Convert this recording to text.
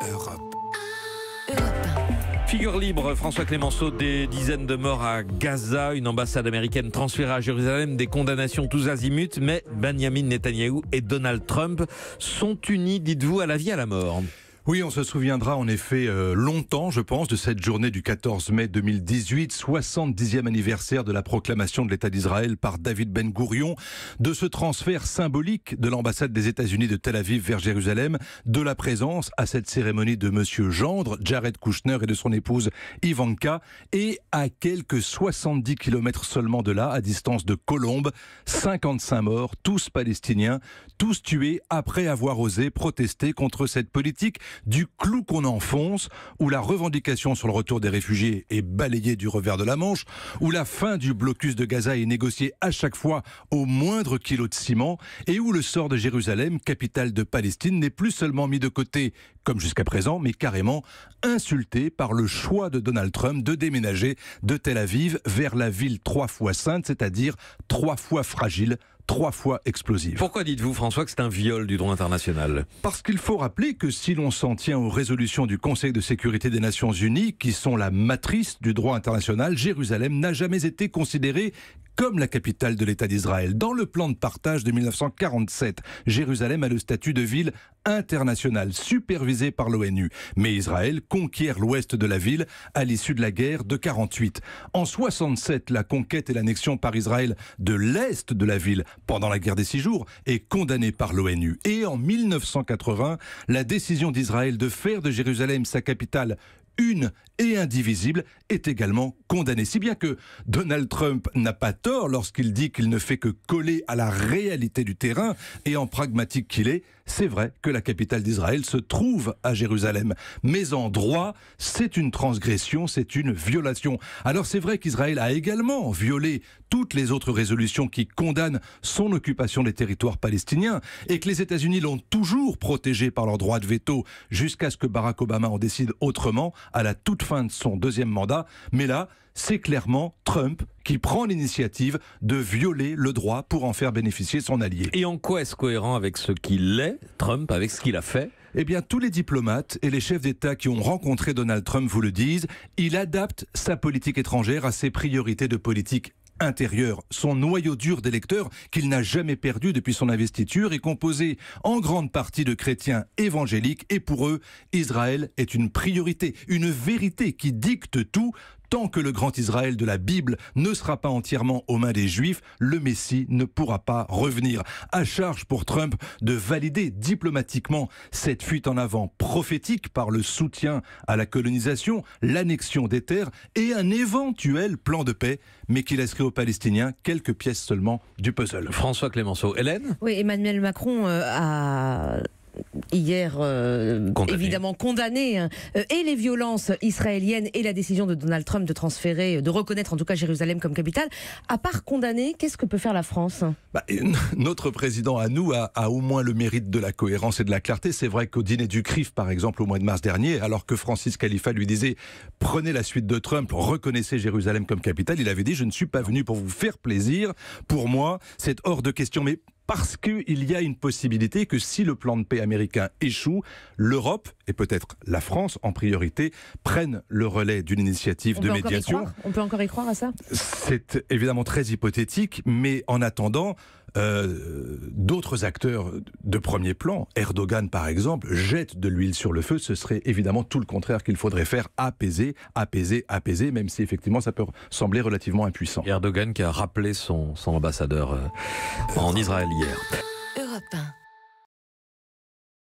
Europe. Figure libre, François Clémenceau, des dizaines de morts à Gaza, une ambassade américaine transférée à Jérusalem, des condamnations tous azimuts, mais Benjamin Netanyahou et Donald Trump sont unis, dites-vous, à la vie, à la mort. Oui, on se souviendra en effet longtemps, je pense, de cette journée du 14 mai 2018, 70e anniversaire de la proclamation de l'État d'Israël par David Ben Gourion, de ce transfert symbolique de l'ambassade des États-Unis de Tel Aviv vers Jérusalem, de la présence à cette cérémonie de Monsieur Gendre, Jared Kushner et de son épouse Ivanka, et à quelques 70 km seulement de là, à distance de Colombes, 55 morts, tous palestiniens, tous tués après avoir osé protester contre cette politique du clou qu'on enfonce, où la revendication sur le retour des réfugiés est balayée du revers de la Manche, où la fin du blocus de Gaza est négociée à chaque fois au moindre kilo de ciment, et où le sort de Jérusalem, capitale de Palestine, n'est plus seulement mis de côté, comme jusqu'à présent, mais carrément insulté par le choix de Donald Trump de déménager de Tel Aviv vers la ville 3 fois sainte, c'est-à-dire 3 fois fragile, 3 fois explosive. Pourquoi dites-vous, François, que c'est un viol du droit international ? Parce qu'il faut rappeler que si l'on s'en tient aux résolutions du Conseil de sécurité des Nations Unies, qui sont la matrice du droit international, Jérusalem n'a jamais été considérée comme la capitale de l'État d'Israël. Dans le plan de partage de 1947, Jérusalem a le statut de ville internationale, supervisée par l'ONU. Mais Israël conquiert l'ouest de la ville à l'issue de la guerre de 48. En 67, la conquête et l'annexion par Israël de l'est de la ville pendant la guerre des 6 jours est condamnée par l'ONU. Et en 1980, la décision d'Israël de faire de Jérusalem sa capitale une et indivisible est également condamné. Si bien que Donald Trump n'a pas tort lorsqu'il dit qu'il ne fait que coller à la réalité du terrain, et en pragmatique qu'il est, c'est vrai que la capitale d'Israël se trouve à Jérusalem. Mais en droit, c'est une transgression, c'est une violation. Alors c'est vrai qu'Israël a également violé toutes les autres résolutions qui condamnent son occupation des territoires palestiniens, et que les États-Unis l'ont toujours protégé par leur droit de veto jusqu'à ce que Barack Obama en décide autrement à la toute fin de son deuxième mandat. Mais là, c'est clairement Trump qui prend l'initiative de violer le droit pour en faire bénéficier son allié. Et en quoi est-ce cohérent avec ce qu'il est, Trump, avec ce qu'il a fait ? Eh bien, tous les diplomates et les chefs d'État qui ont rencontré Donald Trump vous le disent, il adapte sa politique étrangère à ses priorités de politique intérieur. Son noyau dur d'électeurs, qu'il n'a jamais perdu depuis son investiture, est composé en grande partie de chrétiens évangéliques, et pour eux, Israël est une priorité, une vérité qui dicte tout. Tant que le grand Israël de la Bible ne sera pas entièrement aux mains des Juifs, le Messie ne pourra pas revenir. À charge pour Trump de valider diplomatiquement cette fuite en avant prophétique par le soutien à la colonisation, l'annexion des terres et un éventuel plan de paix, mais qui laisserait aux Palestiniens quelques pièces seulement du puzzle. François Clémenceau. Hélène ? Oui, Emmanuel Macron a hier évidemment condamné et les violences israéliennes et la décision de Donald Trump de transférer, de reconnaître en tout cas Jérusalem comme capitale. À part condamner, qu'est-ce que peut faire la France ? Notre président à nous a au moins le mérite de la cohérence et de la clarté. C'est vrai qu'au dîner du CRIF, par exemple, au mois de mars dernier, alors que Francis Khalifa lui disait « Prenez la suite de Trump, reconnaissez Jérusalem comme capitale », il avait dit « Je ne suis pas venu pour vous faire plaisir. Pour moi, c'est hors de question. » Mais parce qu'il y a une possibilité que si le plan de paix américain échoue, l'Europe, et peut-être la France en priorité, prennent le relais d'une initiative de médiation. On peut encore y croire à ça ? C'est évidemment très hypothétique, mais en attendant, d'autres acteurs de premier plan, Erdogan par exemple, jettent de l'huile sur le feu. Ce serait évidemment tout le contraire qu'il faudrait faire, apaiser, même si effectivement ça peut sembler relativement impuissant. Erdogan qui a rappelé son ambassadeur en Israël hier. Europe 1.